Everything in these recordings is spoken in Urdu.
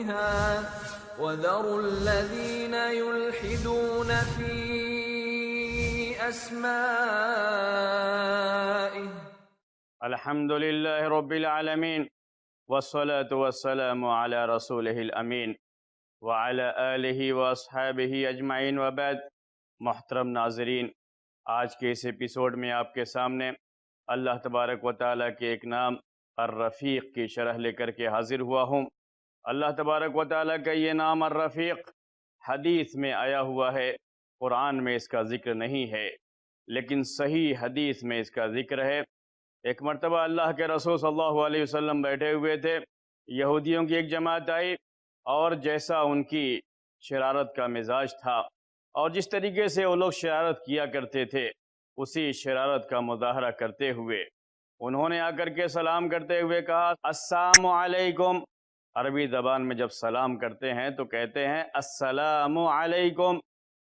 بها وذروا الذين يلحدون في أسمائه الحمد لله رب العالمين والصلاة والسلام على رسوله الأمين وعلى آلہ واصحابہ اجمعین وبعد۔ محترم ناظرین، آج کے اس ایپیسوڈ میں آپ کے سامنے اللہ تبارک و تعالیٰ کے ایک نام الرفیق کی شرح لے کر کے حاضر ہوا ہوں۔ اللہ تبارک و تعالیٰ کا یہ نام الرفیق حدیث میں آیا ہوا ہے، قرآن میں اس کا ذکر نہیں ہے، لیکن صحیح حدیث میں اس کا ذکر ہے۔ ایک مرتبہ اللہ کے رسول صلی اللہ علیہ وسلم بیٹھے ہوئے تھے، یہودیوں کی ایک جماعت آئی، اور جیسا ان کی شرارت کا مزاج تھا اور جس طریقے سے وہ لوگ شرارت کیا کرتے تھے، اسی شرارت کا مظاہرہ کرتے ہوئے انہوں نے آ کر کے سلام کرتے ہوئے کہا السلام علیکم۔ عربی زبان میں جب سلام کرتے ہیں تو کہتے ہیں السلام علیکم۔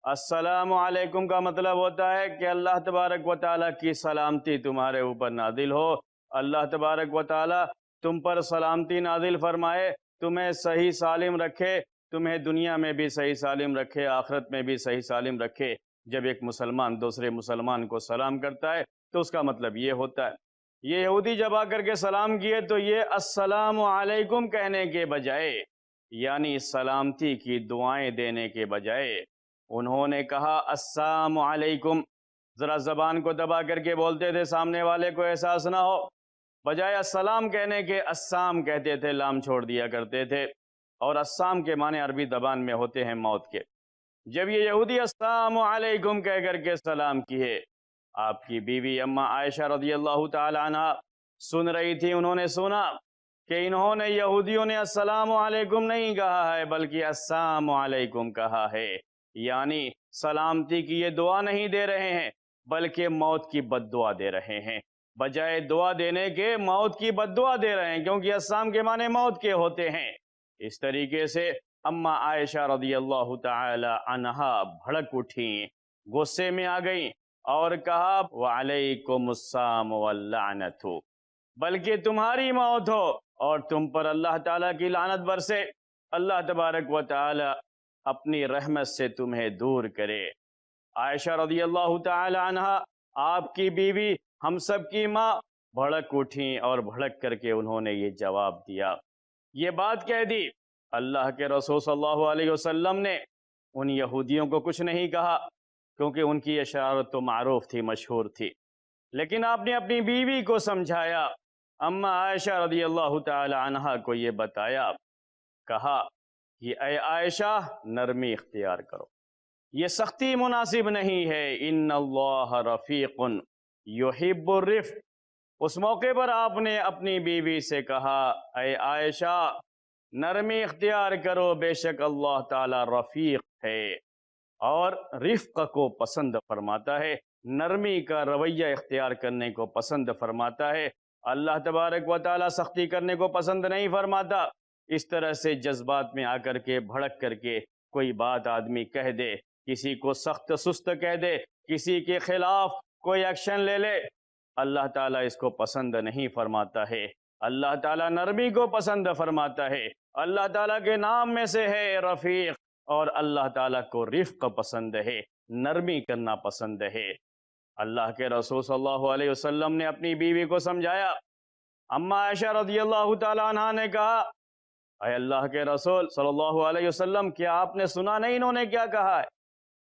السلام علیکم کا مطلب ہوتا ہے کہ اللہ تبارک و تعالیٰ کی سلامتی تمہارے اوپر نازل ہو، اللہ تبارک و تعالیٰ تم پر سلامتی نازل فرمائے، تمہیں صحیح سالم رکھے، تمہیں دنیا میں بھی صحیح سالم رکھے، آخرت میں بھی صحیح سالم رکھے۔ جب ایک مسلمان دوسرے مسلمان کو سلام کرتا ہے تو اس کا مطلب یہ ہوتا ہے۔ یہ یہودی جب آ کر کے سلام کیے تو یہ السلام علیکم کہنے کے بجائے، یعنی سلامتی کی دعائیں دینے کے بجائے، انہوں نے کہا السلام علیکم۔ ذرا زبان کو دبا کر کے بولتے تھے، سامنے والے کو احساس نہ ہو، بجائے السلام کہنے کے السام کہتے تھے، لام چھوڑ دیا کرتے تھے، اور السام کے معنی عربی زبان میں ہوتے ہیں موت کے۔ جب یہ یہودی السلام علیکم کہہ کر کے سلام کیے، آپ کی بیوی اما عائشہ رضی اللہ تعالی عنہ سن رہی تھی، انہوں نے سنا کہ انہوں نے یہودیوں نے السلام علیکم نہیں کہا ہے بلکہ السلام علیکم کہا ہے، یعنی سلامتی کی یہ دعا نہیں دے رہے ہیں بلکہ موت کی بد دعا دے رہے ہیں، بجائے دعا دینے کے موت کی بد دعا دے رہے ہیں، کیونکہ السلام کے معنی موت کے ہوتے ہیں۔ اس طریقے سے اما عائشہ رضی اللہ تعالی عنہا بھڑک اٹھیں، غصے میں آ گئیں اور کہا وعلیکم السلام واللعنت، بلکہ تمہاری موت ہو اور تم پر اللہ تعالیٰ کی لعنت برسے، اللہ تبارک و تعالی اپنی رحمت سے تمہیں دور کرے۔ عائشہ رضی اللہ تعالی عنہا آپ کی بیوی، ہم سب کی ماں، بھڑک اٹھیں اور بھڑک کر کے انہوں نے یہ جواب دیا، یہ بات کہہ دی۔ اللہ کے رسول صلی اللہ علیہ وسلم نے ان یہودیوں کو کچھ نہیں کہا، کیونکہ ان کی یہ شرارت تو معروف تھی، مشہور تھی، لیکن آپ نے اپنی بیوی کو سمجھایا، اما عائشہ رضی اللہ تعالی عنہا کو یہ بتایا، کہا کہ اے عائشہ نرمی اختیار کرو، یہ سختی مناسب نہیں ہے، ان اللہ رفیق یحب الرفق۔ اس موقع پر آپ نے اپنی بیوی سے کہا اے عائشہ نرمی اختیار کرو، بے شک اللہ تعالی رفیق ہے اور رفق کو پسند فرماتا ہے، نرمی کا رویہ اختیار کرنے کو پسند فرماتا ہے، اللہ تبارک و تعالی سختی کرنے کو پسند نہیں فرماتا۔ اس طرح سے جذبات میں آ کر کے بھڑک کر کے کوئی بات آدمی کہہ دے، کسی کو سخت سست کہہ دے، کسی کے خلاف کوئی ایکشن لے لے، اللہ تعالیٰ اس کو پسند نہیں فرماتا ہے، اللہ تعالیٰ نرمی کو پسند فرماتا ہے۔ اللہ تعالیٰ کے نام میں سے ہے رفیق، اور اللہ تعالیٰ کو رفق پسند ہے، نرمی کرنا پسند ہے۔ اللہ کے رسول صلی اللہ علیہ وسلم نے اپنی بیوی کو سمجھایا، اما عائشہ رضی اللہ تعالیٰ عنہ نے کہا اے اللہ کے رسول صلی اللہ علیہ وسلم، کیا آپ نے سنا نہیں انہوں نے کیا کہا ہے؟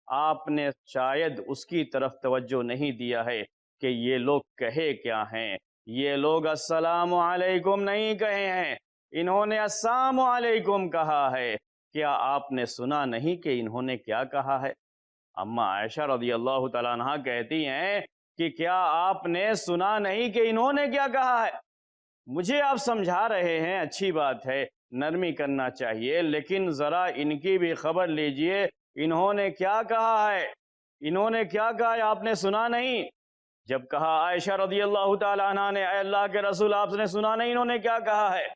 آپ نے شاید اس کی طرف توجہ نہیں دیا ہے کہ یہ لوگ کہے کیا ہیں، یہ لوگ السلام علیکم نہیں کہے ہیں، انہوں نے السلام علیکم کہا ہے، کیا آپ نے سنا نہیں کہ انہوں نے کیا کہا ہے؟ اما عائشہ رضی اللہ تعالیٰ عنہ کہتی ہیں کہ کیا آپ نے سنا نہیں کہ انہوں نے کیا کہا ہے؟ مجھے آپ سمجھا رہے ہیں، اچھی بات ہے، نرمی کرنا چاہیے، لیکن ذرا ان کی بھی خبر لیجئے، انہوں نے کیا کہا ہے، انہوں نے کیا کہا ہے، آپ نے سنا نہیں؟ جب کہا عائشہ رضی اللہ تعالیٰ عنہ نے اے اللہ کے رسول آپ نے سنا نہیں انہوں نے کیا کہا ہے؟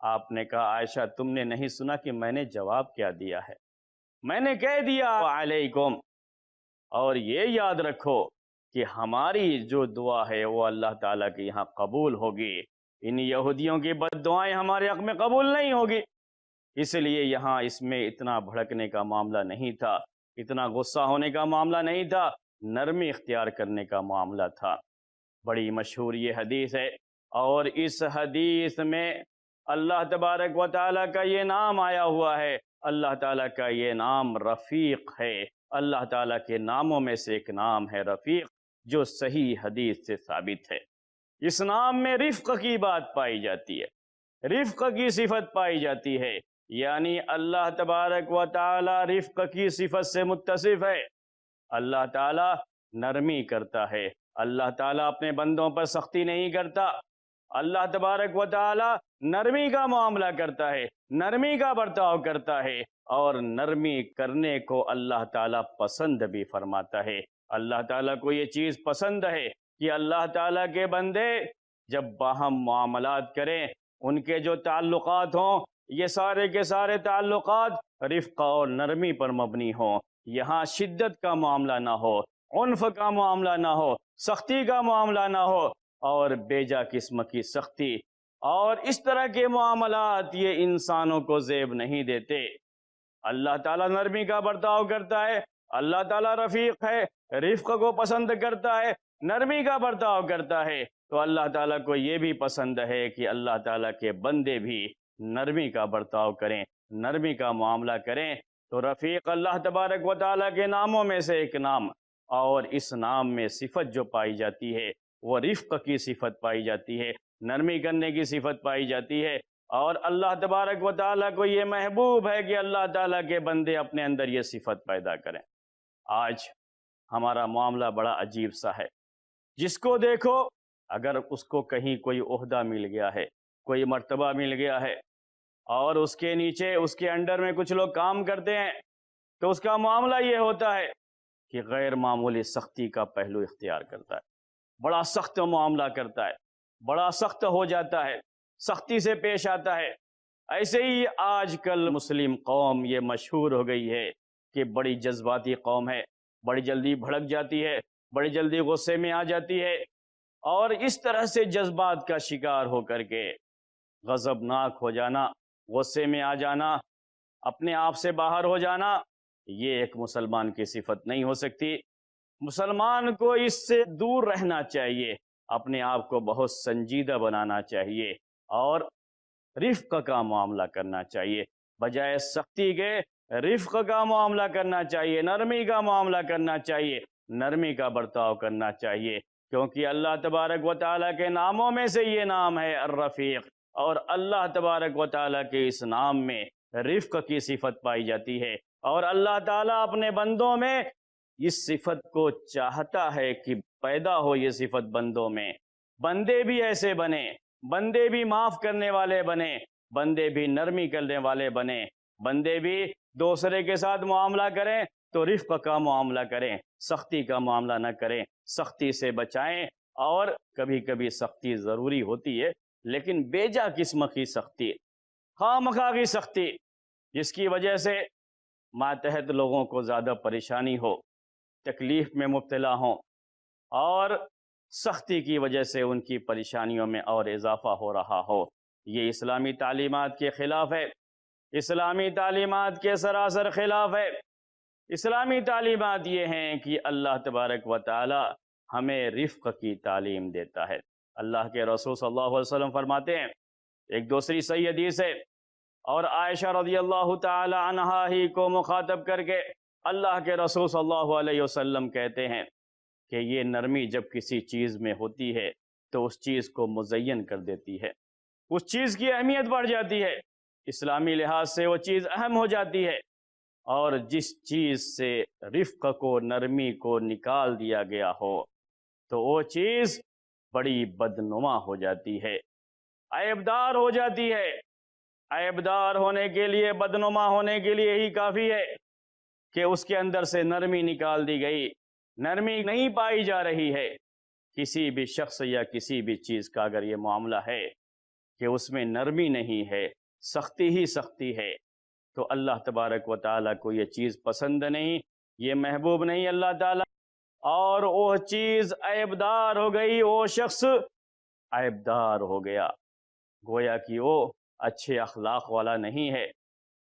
آپ نے کہا عائشہ تم نے نہیں سنا کہ میں نے جواب کیا دیا ہے؟ میں نے کہہ دیا علیکم، اور یہ یاد رکھو کہ ہماری جو دعا ہے وہ اللہ تعالیٰ کے یہاں قبول ہوگی، ان یہودیوں کی بد دعائیں ہمارے حق میں قبول نہیں ہوگی۔ اس لیے یہاں اس میں اتنا بھڑکنے کا معاملہ نہیں تھا، اتنا غصہ ہونے کا معاملہ نہیں تھا، نرمی اختیار کرنے کا معاملہ تھا۔ بڑی مشہور یہ حدیث ہے، اور اس حدیث میں اللہ تبارک و تعالیٰ کا یہ نام آیا ہوا ہے۔ اللہ تعالیٰ کا یہ نام رفیق ہے، اللہ تعالیٰ کے ناموں میں سے ایک نام ہے رفیق، جو صحیح حدیث سے ثابت ہے۔ اس نام میں رفق کی بات پائی جاتی ہے، رفق کی صفت پائی جاتی ہے، یعنی اللہ تبارک و تعالی رفق کی صفت سے متصف ہے۔ اللہ تعالی نرمی کرتا ہے، اللہ تعالیٰ اپنے بندوں پر سختی نہیں کرتا، اللہ تبارک و تعالی نرمی کا معاملہ کرتا ہے، نرمی کا برتاؤ کرتا ہے، اور نرمی کرنے کو اللہ تعالیٰ پسند بھی فرماتا ہے۔ اللہ تعالیٰ کو یہ چیز پسند ہے کہ اللہ تعالیٰ کے بندے جب باہم معاملات کریں، ان کے جو تعلقات ہوں، یہ سارے کے سارے تعلقات رفق اور نرمی پر مبنی ہوں، یہاں شدت کا معاملہ نہ ہو، عنف کا معاملہ نہ ہو، سختی کا معاملہ نہ ہو، اور بیجا قسم کی سختی اور اس طرح کے معاملات یہ انسانوں کو زیب نہیں دیتے۔ اللہ تعالیٰ نرمی کا برتاؤ کرتا ہے، اللہ تعالیٰ رفیق ہے، رفق کو پسند کرتا ہے، نرمی کا برتاؤ کرتا ہے، تو اللہ تعالیٰ کو یہ بھی پسند ہے کہ اللہ تعالیٰ کے بندے بھی نرمی کا برتاؤ کریں، نرمی کا معاملہ کریں۔ تو رفیق اللہ تبارک و تعالیٰ کے ناموں میں سے ایک نام، اور اس نام میں صفت جو پائی جاتی ہے وہ رفق کی صفت پائی جاتی ہے، نرمی کرنے کی صفت پائی جاتی ہے، اور اللہ تبارک و تعالیٰ کو یہ محبوب ہے کہ اللہ تعالیٰ کے بندے اپنے اندر یہ صفت پیدا کریں۔ آج ہمارا معاملہ بڑا عجیب سا ہے، جس کو دیکھو اگر اس کو کہیں کوئی عہدہ مل گیا ہے، کوئی مرتبہ مل گیا ہے، اور اس کے نیچے اس کے انڈر میں کچھ لوگ کام کرتے ہیں، تو اس کا معاملہ یہ ہوتا ہے کہ غیر معمولی سختی کا پہلو اختیار کرتا ہے، بڑا سخت معاملہ کرتا ہے، بڑا سخت ہو جاتا ہے، سختی سے پیش آتا ہے۔ ایسے ہی آج کل مسلم قوم یہ مشہور ہو گئی ہے کہ بڑی جذباتی قوم ہے، بڑی جلدی بھڑک جاتی ہے، بڑی جلدی غصے میں آ جاتی ہے، اور اس طرح سے جذبات کا شکار ہو کر کے غضبناک ہو جانا، غصے میں آ جانا، اپنے آپ سے باہر ہو جانا، یہ ایک مسلمان کی صفت نہیں ہو سکتی۔ مسلمان کو اس سے دور رہنا چاہیے، اپنے آپ کو بہت سنجیدہ بنانا چاہیے، اور رفق کا معاملہ کرنا چاہیے، بجائے سختی کے رفق کا معاملہ کرنا چاہیے، نرمی کا معاملہ کرنا چاہیے، نرمی کا برتاؤ کرنا چاہیے، کیونکہ اللہ تبارک و تعالیٰ کے ناموں میں سے یہ نام ہے الرفیق، اور اللہ تبارک و تعالیٰ کے اس نام میں رفق کی صفت پائی جاتی ہے، اور اللہ تعالیٰ اپنے بندوں میں اس صفت کو چاہتا ہے کہ پیدا ہو یہ صفت بندوں میں، بندے بھی ایسے بنے، بندے بھی معاف کرنے والے بنے، بندے بھی نرمی کرنے والے بنے، بندے بھی دوسرے کے ساتھ معاملہ کریں تو رفق کا معاملہ کریں، سختی کا معاملہ نہ کریں، سختی سے بچائیں، اور کبھی کبھی سختی ضروری ہوتی ہے، لیکن بیجا قسم کی سختی، خواہ مخواہ کی سختی، جس کی وجہ سے ماتحت لوگوں کو زیادہ پریشانی ہو، تکلیف میں مبتلا ہوں، اور سختی کی وجہ سے ان کی پریشانیوں میں اور اضافہ ہو رہا ہو، یہ اسلامی تعلیمات کے خلاف ہے، اسلامی تعلیمات کے سراسر خلاف ہے۔ اسلامی تعلیمات یہ ہیں کہ اللہ تبارک و تعالی ہمیں رفق کی تعلیم دیتا ہے۔ اللہ کے رسول صلی اللہ علیہ وسلم فرماتے ہیں، ایک دوسری صحیح حدیث ہے، اور عائشہ رضی اللہ تعالی عنہا ہی کو مخاطب کر کے اللہ کے رسول صلی اللہ علیہ وسلم کہتے ہیں کہ یہ نرمی جب کسی چیز میں ہوتی ہے تو اس چیز کو مزین کر دیتی ہے، اس چیز کی اہمیت بڑھ جاتی ہے، اسلامی لحاظ سے وہ چیز اہم ہو جاتی ہے، اور جس چیز سے رفق کو، نرمی کو نکال دیا گیا ہو تو وہ چیز بڑی بدنما ہو جاتی ہے، عیبدار ہو جاتی ہے۔ عیبدار ہونے کے لیے، بدنما ہونے کے لیے ہی کافی ہے کہ اس کے اندر سے نرمی نکال دی گئی، نرمی نہیں پائی جا رہی ہے۔ کسی بھی شخص یا کسی بھی چیز کا اگر یہ معاملہ ہے کہ اس میں نرمی نہیں ہے، سختی ہی سختی ہے، تو اللہ تبارک و تعالیٰ کو یہ چیز پسند نہیں، یہ محبوب نہیں اللہ تعالیٰ، اور وہ چیز عیبدار ہو گئی، وہ شخص عیبدار ہو گیا، گویا کہ وہ اچھے اخلاق والا نہیں ہے،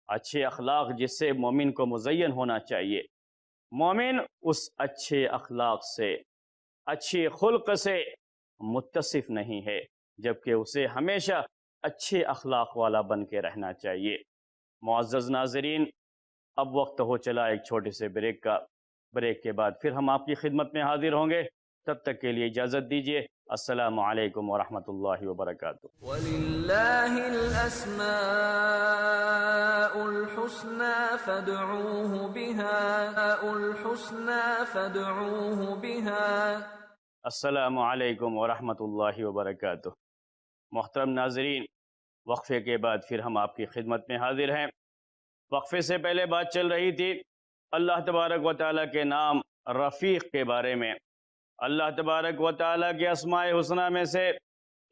اچھے اخلاق جس سے مومن کو مزین ہونا چاہیے، مومن اس اچھے اخلاق سے، اچھے خلق سے متصف نہیں ہے، جبکہ اسے ہمیشہ اچھے اخلاق والا بن کے رہنا چاہیے۔ معزز ناظرین، اب وقت ہو چلا ایک چھوٹے سے بریک کا۔ بریک کے بعد پھر ہم آپ کی خدمت میں حاضر ہوں گے، تب تک کے لیے اجازت دیجیے۔ السلام علیکم ورحمۃ اللہ وبرکاتہ۔ وَلِلَّهِ الْأَسْمَاءُ الْحُسْنَى فَادْعُوهُ بِهَا۔ السلام علیکم ورحمۃ اللہ وبرکاتہ۔ محترم ناظرین، وقفے کے بعد پھر ہم آپ کی خدمت میں حاضر ہیں۔ وقفے سے پہلے بات چل رہی تھی اللہ تبارک و تعالیٰ کے نام رفیق کے بارے میں۔ اللہ تبارک و تعالیٰ کے اسماء حسنہ میں سے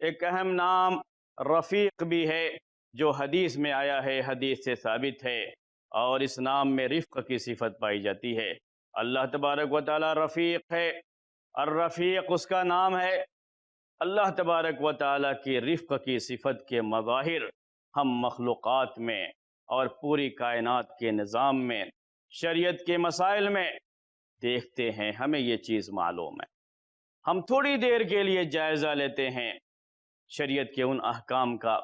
ایک اہم نام رفیق بھی ہے، جو حدیث میں آیا ہے، حدیث سے ثابت ہے، اور اس نام میں رفق کی صفت پائی جاتی ہے۔ اللہ تبارک و تعالیٰ رفیق ہے، الرفیق اس کا نام ہے۔ اللہ تبارک و تعالیٰ کی رفق کی صفت کے مظاہر ہم مخلوقات میں اور پوری کائنات کے نظام میں، شریعت کے مسائل میں دیکھتے ہیں، ہمیں یہ چیز معلوم ہے۔ ہم تھوڑی دیر کے لیے جائزہ لیتے ہیں شریعت کے ان احکام کا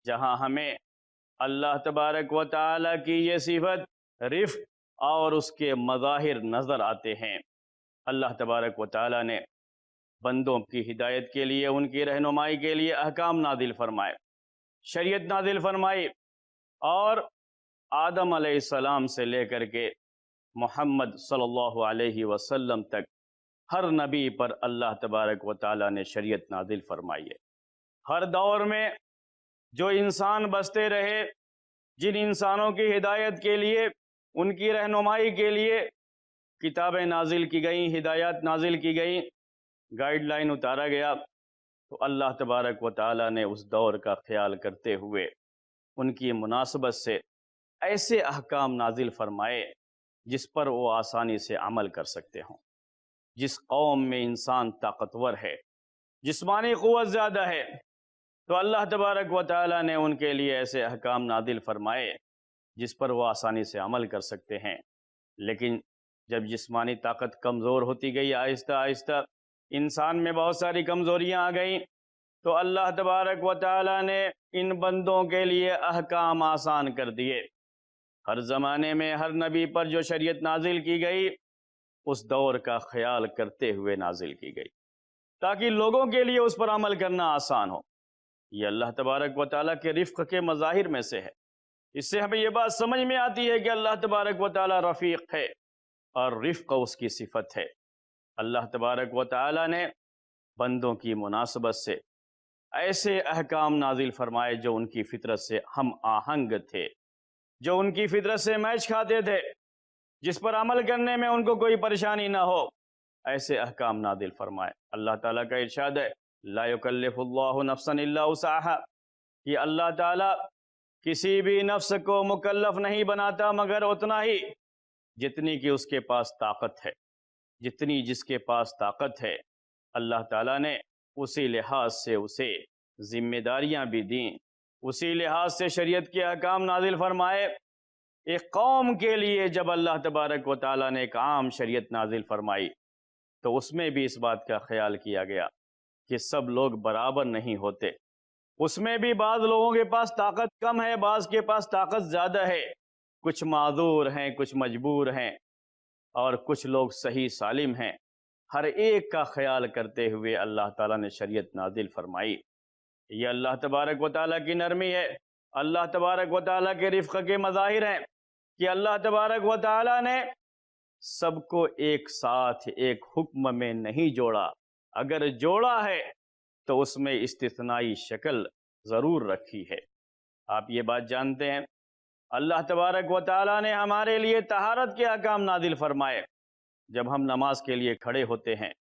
جہاں ہمیں اللہ تبارک و تعالیٰ کی یہ صفت رفق اور اس کے مظاہر نظر آتے ہیں۔ اللہ تبارک و تعالیٰ نے بندوں کی ہدایت کے لیے، ان کی رہنمائی کے لیے احکام نازل فرمائے، شریعت نازل فرمائی، اور آدم علیہ السلام سے لے کر کے محمد صلی اللہ علیہ وسلم تک ہر نبی پر اللہ تبارک و تعالیٰ نے شریعت نازل فرمائی ہے۔ ہر دور میں جو انسان بستے رہے، جن انسانوں کی ہدایت کے لیے، ان کی رہنمائی کے لیے کتابیں نازل کی گئیں، ہدایات نازل کی گئیں، گائیڈ لائن اتارا گیا، تو اللہ تبارک و تعالیٰ نے اس دور کا خیال کرتے ہوئے ان کی مناسبت سے ایسے احکام نازل فرمائے جس پر وہ آسانی سے عمل کر سکتے ہوں۔ جس قوم میں انسان طاقتور ہے، جسمانی قوت زیادہ ہے، تو اللہ تبارک و تعالیٰ نے ان کے لیے ایسے احکام نازل فرمائے جس پر وہ آسانی سے عمل کر سکتے ہیں۔ لیکن جب جسمانی طاقت کمزور ہوتی گئی، آہستہ آہستہ انسان میں بہت ساری کمزوریاں آ گئیں، تو اللہ تبارک و تعالیٰ نے ان بندوں کے لیے احکام آسان کر دیے۔ ہر زمانے میں ہر نبی پر جو شریعت نازل کی گئی، اس دور کا خیال کرتے ہوئے نازل کی گئی، تاکہ لوگوں کے لیے اس پر عمل کرنا آسان ہو۔ یہ اللہ تبارک و تعالیٰ کے رفق کے مظاہر میں سے ہے۔ اس سے ہمیں یہ بات سمجھ میں آتی ہے کہ اللہ تبارک و تعالیٰ رفیق ہے اور رفق اس کی صفت ہے۔ اللہ تبارک و تعالیٰ نے بندوں کی مناسبت سے ایسے احکام نازل فرمائے جو ان کی فطرت سے ہم آہنگ تھے، جو ان کی فطرت سے میچ کھاتے تھے، جس پر عمل کرنے میں ان کو کوئی پریشانی نہ ہو، ایسے احکام نازل فرمائے۔ اللہ تعالیٰ کا ارشاد ہے، لا یکلف اللہ نفسا الا وسعها، کہ اللہ تعالیٰ کسی بھی نفس کو مکلف نہیں بناتا مگر اتنا ہی جتنی کہ اس کے پاس طاقت ہے۔ جتنی جس کے پاس طاقت ہے، اللہ تعالیٰ نے اسی لحاظ سے اسے ذمہ داریاں بھی دیں، اسی لحاظ سے شریعت کے احکام نازل فرمائے۔ ایک قوم کے لیے جب اللہ تبارک و تعالیٰ نے ایک عام شریعت نازل فرمائی، تو اس میں بھی اس بات کا خیال کیا گیا کہ سب لوگ برابر نہیں ہوتے، اس میں بھی بعض لوگوں کے پاس طاقت کم ہے، بعض کے پاس طاقت زیادہ ہے، کچھ معذور ہیں، کچھ مجبور ہیں، اور کچھ لوگ صحیح سالم ہیں۔ ہر ایک کا خیال کرتے ہوئے اللہ تعالیٰ نے شریعت نازل فرمائی۔ یہ اللہ تبارک و تعالیٰ کی نرمی ہے، اللہ تبارک و تعالیٰ کے رفق کے مظاہر ہیں کہ اللہ تبارک و تعالیٰ نے سب کو ایک ساتھ ایک حکم میں نہیں جوڑا، اگر جوڑا ہے تو اس میں استثنائی شکل ضرور رکھی ہے۔ آپ یہ بات جانتے ہیں، اللہ تبارک و تعالیٰ نے ہمارے لیے طہارت کے احکام نازل فرمائے۔ جب ہم نماز کے لیے کھڑے ہوتے ہیں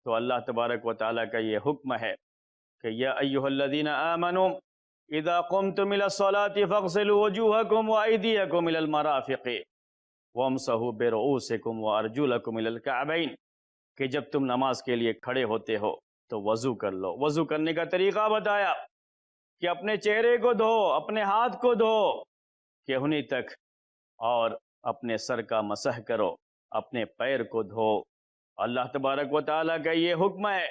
تو اللہ تبارک و تعالیٰ کا یہ حکم ہے کہ یا ایھا الذین آمنوا اذا قمتم الى الصلاة فاغسلوا وجوہکم وایدیکم الى المرافق وامسحوا برؤوسکم وارجلکم الى الکعبین، کہ جب تم نماز کے لیے کھڑے ہوتے ہو تو وضو کر لو۔ وضو کرنے کا طریقہ بتایا کہ اپنے چہرے کو دھو، اپنے ہاتھ کو دھو، کہنی تک اور اپنے سر کا مسح کرو، اپنے پیر کو دھو۔ اللہ تبارک و تعالیٰ کا یہ حکم ہے۔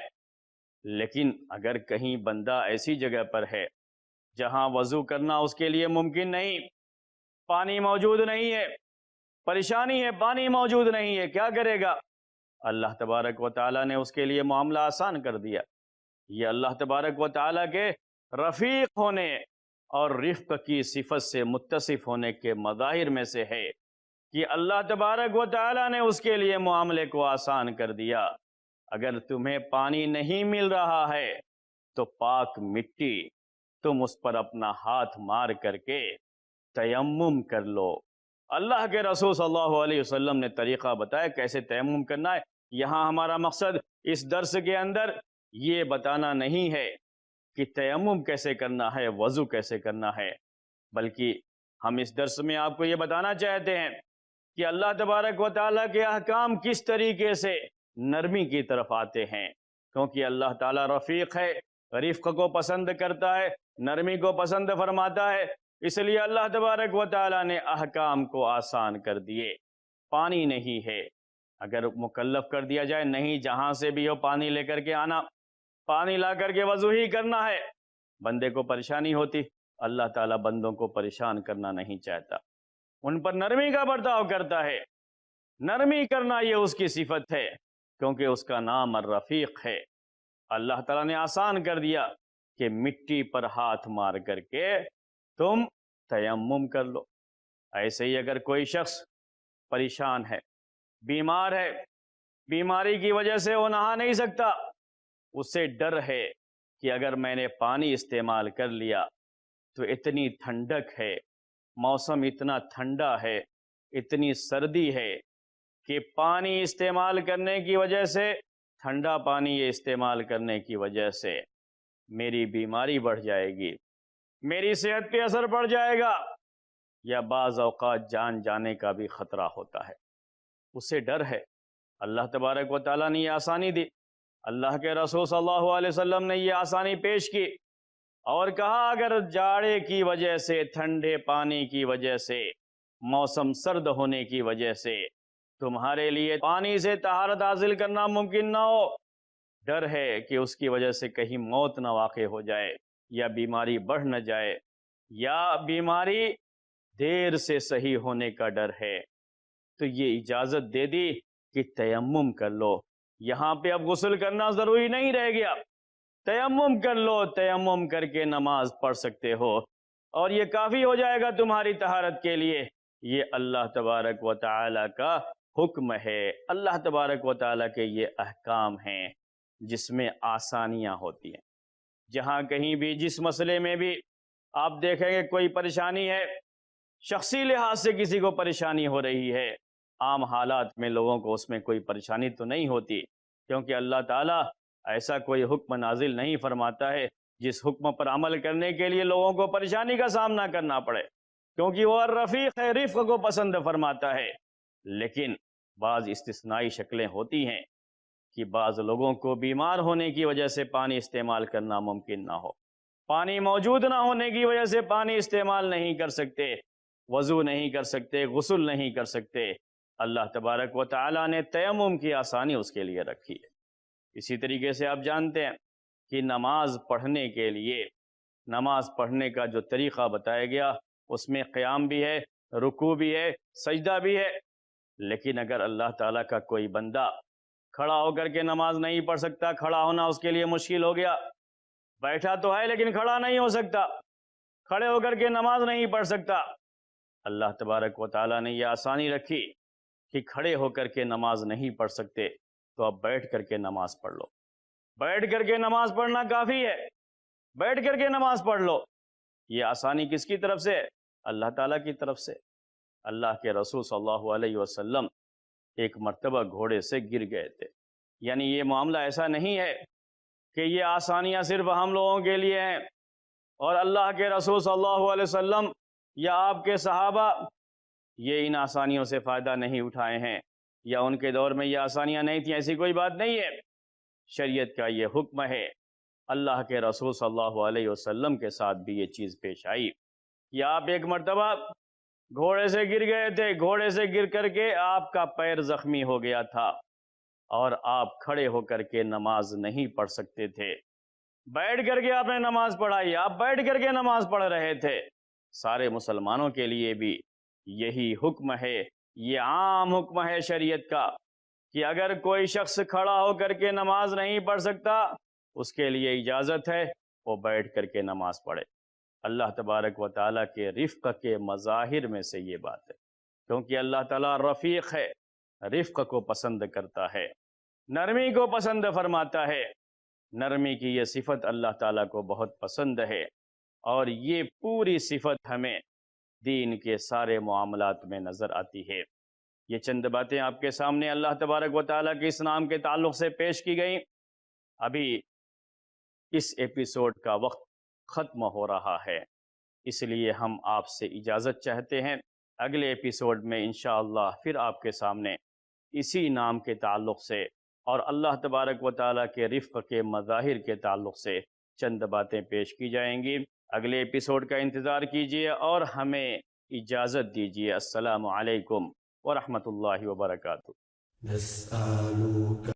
لیکن اگر کہیں بندہ ایسی جگہ پر ہے جہاں وضو کرنا اس کے لیے ممکن نہیں، پانی موجود نہیں ہے، پریشانی ہے، پانی موجود نہیں ہے، کیا کرے گا؟ اللہ تبارک و تعالیٰ نے اس کے لیے معاملہ آسان کر دیا۔ یہ اللہ تبارک و تعالیٰ کے رفیق ہونے اور رفق کی صفت سے متصف ہونے کے مظاہر میں سے ہے کہ اللہ تبارک و تعالیٰ نے اس کے لیے معاملے کو آسان کر دیا۔ اگر تمہیں پانی نہیں مل رہا ہے تو پاک مٹی تم اس پر اپنا ہاتھ مار کر کے تیمم کر لو۔ اللہ کے رسول صلی اللہ علیہ وسلم نے طریقہ بتایا کیسے تیمم کرنا ہے۔ یہاں ہمارا مقصد اس درس کے اندر یہ بتانا نہیں ہے کہ تیمم کیسے کرنا ہے، وضو کیسے کرنا ہے، بلکہ ہم اس درس میں آپ کو یہ بتانا چاہتے ہیں کہ اللہ تبارک و تعالیٰ کے احکام کس طریقے سے نرمی کی طرف آتے ہیں، کیونکہ اللہ تعالیٰ رفیق ہے، رفق کو پسند کرتا ہے، نرمی کو پسند فرماتا ہے، اس لیے اللہ تبارک و تعالیٰ نے احکام کو آسان کر دیے۔ پانی نہیں ہے، اگر مکلف کر دیا جائے نہیں جہاں سے بھی ہو پانی لے کر کے آنا، پانی لا کر کے وضو ہی کرنا ہے، بندے کو پریشانی ہوتی۔ اللہ تعالیٰ بندوں کو پریشان کرنا نہیں چاہتا، ان پر نرمی کا برتاؤ کرتا ہے۔ نرمی کرنا یہ اس کی صفت ہے، کیونکہ اس کا نام الرفیق ہے۔ اللہ تعالیٰ نے آسان کر دیا کہ مٹی پر ہاتھ مار کر کے تم تیمم کر لو۔ ایسے ہی اگر کوئی شخص پریشان ہے، بیمار ہے، بیماری کی وجہ سے وہ نہا نہیں سکتا، اسے ڈر ہے کہ اگر میں نے پانی استعمال کر لیا تو اتنی ٹھنڈک ہے، موسم اتنا ٹھنڈا ہے، اتنی سردی ہے کہ پانی استعمال کرنے کی وجہ سے، ٹھنڈا پانی یہ استعمال کرنے کی وجہ سے میری بیماری بڑھ جائے گی، میری صحت پہ اثر پڑ جائے گا، یا بعض اوقات جان جانے کا بھی خطرہ ہوتا ہے، اسے ڈر ہے۔ اللہ تبارک و تعالیٰ نے یہ آسانی دی، اللہ کے رسول صلی اللہ علیہ وسلم نے یہ آسانی پیش کی اور کہا اگر جاڑے کی وجہ سے، ٹھنڈے پانی کی وجہ سے، موسم سرد ہونے کی وجہ سے تمہارے لیے پانی سے طہارت حاصل کرنا ممکن نہ ہو، ڈر ہے کہ اس کی وجہ سے کہیں موت نہ واقع ہو جائے، یا بیماری بڑھ نہ جائے، یا بیماری دیر سے صحیح ہونے کا ڈر ہے، تو یہ اجازت دے دی کہ تیمم کر لو۔ یہاں پہ اب غسل کرنا ضروری نہیں رہ گیا، تیمم کر لو، تیمم کر کے نماز پڑھ سکتے ہو، اور یہ کافی ہو جائے گا تمہاری طہارت کے لیے۔ یہ اللہ تبارک و تعالیٰ کا حکم ہے، اللہ تبارک و تعالیٰ کے یہ احکام ہیں جس میں آسانیاں ہوتی ہیں۔ جہاں کہیں بھی جس مسئلے میں بھی آپ دیکھیں گے کوئی پریشانی ہے، شخصی لحاظ سے کسی کو پریشانی ہو رہی ہے، عام حالات میں لوگوں کو اس میں کوئی پریشانی تو نہیں ہوتی، کیونکہ اللہ تعالیٰ ایسا کوئی حکم نازل نہیں فرماتا ہے جس حکم پر عمل کرنے کے لیے لوگوں کو پریشانی کا سامنا کرنا پڑے، کیونکہ وہ الرفیق ہے، رفق کو پسند فرماتا ہے۔ لیکن بعض استثنائی شکلیں ہوتی ہیں کہ بعض لوگوں کو بیمار ہونے کی وجہ سے پانی استعمال کرنا ممکن نہ ہو، پانی موجود نہ ہونے کی وجہ سے پانی استعمال نہیں کر سکتے، وضو نہیں کر سکتے، غسل نہیں کر سکتے، اللہ تبارک و تعالیٰ نے تیمم کی آسانی اس کے لیے رکھی ہے۔ اسی طریقے سے آپ جانتے ہیں کہ نماز پڑھنے کے لیے، نماز پڑھنے کا جو طریقہ بتایا گیا اس میں قیام بھی ہے، رکوع بھی ہے، سجدہ بھی ہے، لیکن اگر اللہ تعالیٰ کا کوئی بندہ کھڑا ہو کر کے نماز نہیں پڑھ سکتا، کھڑا ہونا اس کے لیے مشکل ہو گیا، بیٹھا تو ہے لیکن کھڑا نہیں ہو سکتا، کھڑے ہو کر کے نماز نہیں پڑھ سکتا، اللہ تبارک و تعالیٰ نے یہ آسانی رکھی کہ کھڑے ہو کر کے نماز نہیں پڑھ سکتے تو اب بیٹھ کر کے نماز پڑھ لو، بیٹھ کر کے نماز پڑھنا کافی ہے، بیٹھ کر کے نماز پڑھ لو۔ یہ آسانی کس کی طرف سے؟ اللہ تعالیٰ کی طرف سے۔ اللہ کے رسول صلی اللہ علیہ وسلم ایک مرتبہ گھوڑے سے گر گئے تھے، یعنی یہ معاملہ ایسا نہیں ہے کہ یہ آسانیاں صرف ہم لوگوں کے لیے ہیں اور اللہ کے رسول صلی اللہ علیہ وسلم یا آپ کے صحابہ یہ ان آسانیوں سے فائدہ نہیں اٹھائے ہیں، یا ان کے دور میں یہ آسانیاں نہیں تھیں، ایسی کوئی بات نہیں ہے۔ شریعت کا یہ حکم ہے، اللہ کے رسول صلی اللہ علیہ وسلم کے ساتھ بھی یہ چیز پیش آئی کہ آپ ایک مرتبہ گھوڑے سے گر گئے تھے، گھوڑے سے گر کر کے آپ کا پیر زخمی ہو گیا تھا اور آپ کھڑے ہو کر کے نماز نہیں پڑھ سکتے تھے، بیٹھ کر کے آپ نے نماز پڑھائی، آپ بیٹھ کر کے نماز پڑھ رہے تھے۔ سارے مسلمانوں کے لیے بھی یہی حکم ہے، یہ عام حکم ہے شریعت کا کہ اگر کوئی شخص کھڑا ہو کر کے نماز نہیں پڑھ سکتا اس کے لیے اجازت ہے وہ بیٹھ کر کے نماز پڑھے۔ اللہ تبارک و تعالیٰ کے رفق کے مظاہر میں سے یہ بات ہے، کیونکہ اللہ تعالیٰ رفیق ہے، رفق کو پسند کرتا ہے، نرمی کو پسند فرماتا ہے۔ نرمی کی یہ صفت اللہ تعالیٰ کو بہت پسند ہے، اور یہ پوری صفت ہمیں دین کے سارے معاملات میں نظر آتی ہے۔ یہ چند باتیں آپ کے سامنے اللہ تبارک و تعالیٰ کے اس نام کے تعلق سے پیش کی گئیں۔ ابھی اس ایپیسوڈ کا وقت ختم ہو رہا ہے، اس لیے ہم آپ سے اجازت چاہتے ہیں۔ اگلے ایپیسوڈ میں انشاءاللہ پھر آپ کے سامنے اسی نام کے تعلق سے اور اللہ تبارک و تعالیٰ کے رفق کے مظاہر کے تعلق سے چند باتیں پیش کی جائیں گی۔ اگلے ایپیسوڈ کا انتظار کیجیے اور ہمیں اجازت دیجیے۔ السلام علیکم ورحمۃ اللہ وبرکاتہ۔